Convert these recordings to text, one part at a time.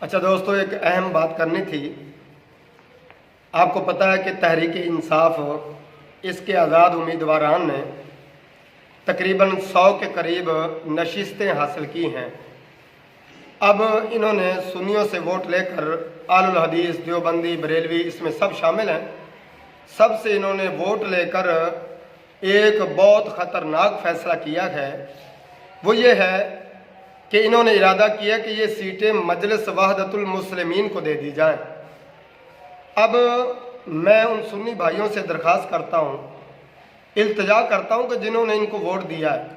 اچھا دوستو، ایک اہم بات کرنی تھی۔ آپ کو پتہ ہے کہ تحریک انصاف اس کے آزاد امیدواران نے تقریباً 100 کے قریب نشستیں حاصل کی ہیں۔ اب انہوں نے سنیوں سے ووٹ لے کر اہل الحدیث، دیوبندی، بریلوی، اس میں سب شامل ہیں، سب سے انہوں نے ووٹ لے کر ایک بہت خطرناک فیصلہ کیا ہے۔ وہ یہ ہے کہ انہوں نے ارادہ کیا کہ یہ سیٹیں مجلس وحدت المسلمین کو دے دی جائیں۔ اب میں ان سنی بھائیوں سے درخواست کرتا ہوں، التجا کرتا ہوں کہ جنہوں نے ان کو ووٹ دیا ہے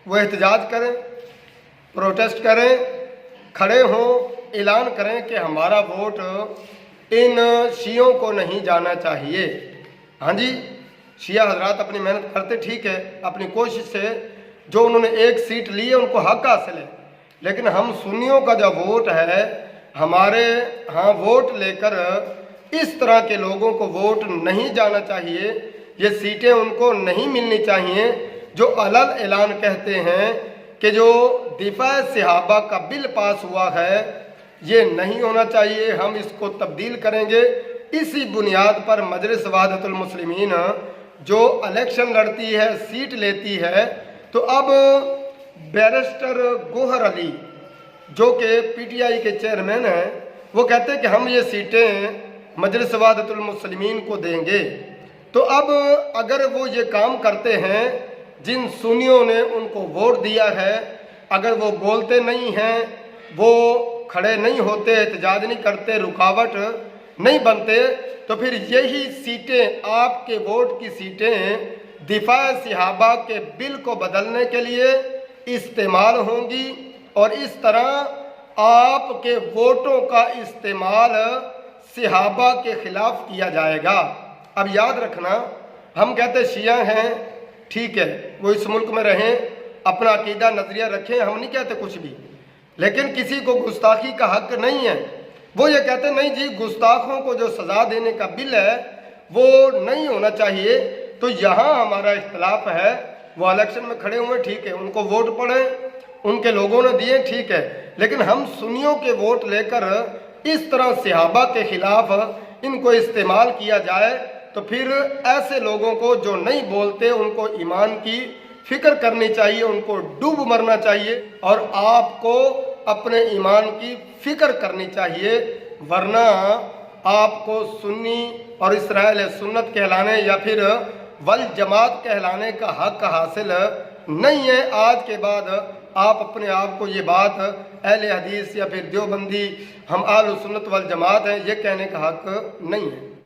وہ احتجاج کریں، پروٹیسٹ کریں، کھڑے ہوں، اعلان کریں کہ ہمارا ووٹ ان شیعوں کو نہیں جانا چاہیے۔ ہاں جی، شیعہ حضرات اپنی محنت کرتے، ٹھیک ہے، اپنی کوشش سے جو انہوں نے ایک سیٹ لی ہے ان کو حق حاصل ہے، لیکن ہم سنیوں کا جو ووٹ ہے، ہمارے ہاں ووٹ لے کر اس طرح کے لوگوں کو ووٹ نہیں جانا چاہیے، یہ سیٹیں ان کو نہیں ملنی چاہیے جو علل اعلان کہتے ہیں کہ جو دفاع صحابہ کا بل پاس ہوا ہے یہ نہیں ہونا چاہیے، ہم اس کو تبدیل کریں گے۔ اسی بنیاد پر مجلس وحدت المسلمین جو الیکشن لڑتی ہے، سیٹ لیتی ہے، تو اب بیرسٹر گوہر علی جو کہ پی ٹی آئی کے چیئرمین ہیں، وہ کہتے ہیں کہ ہم یہ سیٹیں مجلس وحدت المسلمین کو دیں گے۔ تو اب اگر وہ یہ کام کرتے ہیں، جن سنیوں نے ان کو ووٹ دیا ہے، اگر وہ بولتے نہیں ہیں، وہ کھڑے نہیں ہوتے، احتجاج نہیں کرتے، رکاوٹ نہیں بنتے، تو پھر یہی سیٹیں، آپ کے ووٹ کی سیٹیں دفاع صحابہ کے بل کو بدلنے کے لیے استعمال ہوں گی، اور اس طرح آپ کے ووٹوں کا استعمال صحابہ کے خلاف کیا جائے گا۔ اب یاد رکھنا، ہم کہتے شیعہ ہیں، ٹھیک ہے، وہ اس ملک میں رہیں، اپنا عقیدہ نظریہ رکھیں، ہم نہیں کہتے کچھ بھی، لیکن کسی کو گستاخی کا حق نہیں ہے۔ وہ یہ کہتے نہیں جی، گستاخوں کو جو سزا دینے کا بل ہے وہ نہیں ہونا چاہیے۔ تو یہاں ہمارا اختلاف ہے، وہ الیکشن میں کھڑے ہوئے، ٹھیک ہے، ان کو ووٹ پڑے، ان کے لوگوں نے دیے، ٹھیک ہے، لیکن ہم سنیوں کے ووٹ لے کر اس طرح صحابہ کے خلاف ان کو استعمال کیا جائے، تو پھر ایسے لوگوں کو جو نہیں بولتے ان کو ایمان کی فکر کرنی چاہیے، ان کو ڈوب مرنا چاہیے، اور آپ کو اپنے ایمان کی فکر کرنی چاہیے، ورنہ آپ کو سنی اور اسرائیل سنت کہلانے یا پھر والجماعت کہلانے کا حق حاصل نہیں ہے۔ آج کے بعد آپ اپنے آپ کو یہ بات اہل حدیث یا پھر دیوبندی، ہم اہل سنت والجماعت ہیں، یہ کہنے کا حق نہیں ہے۔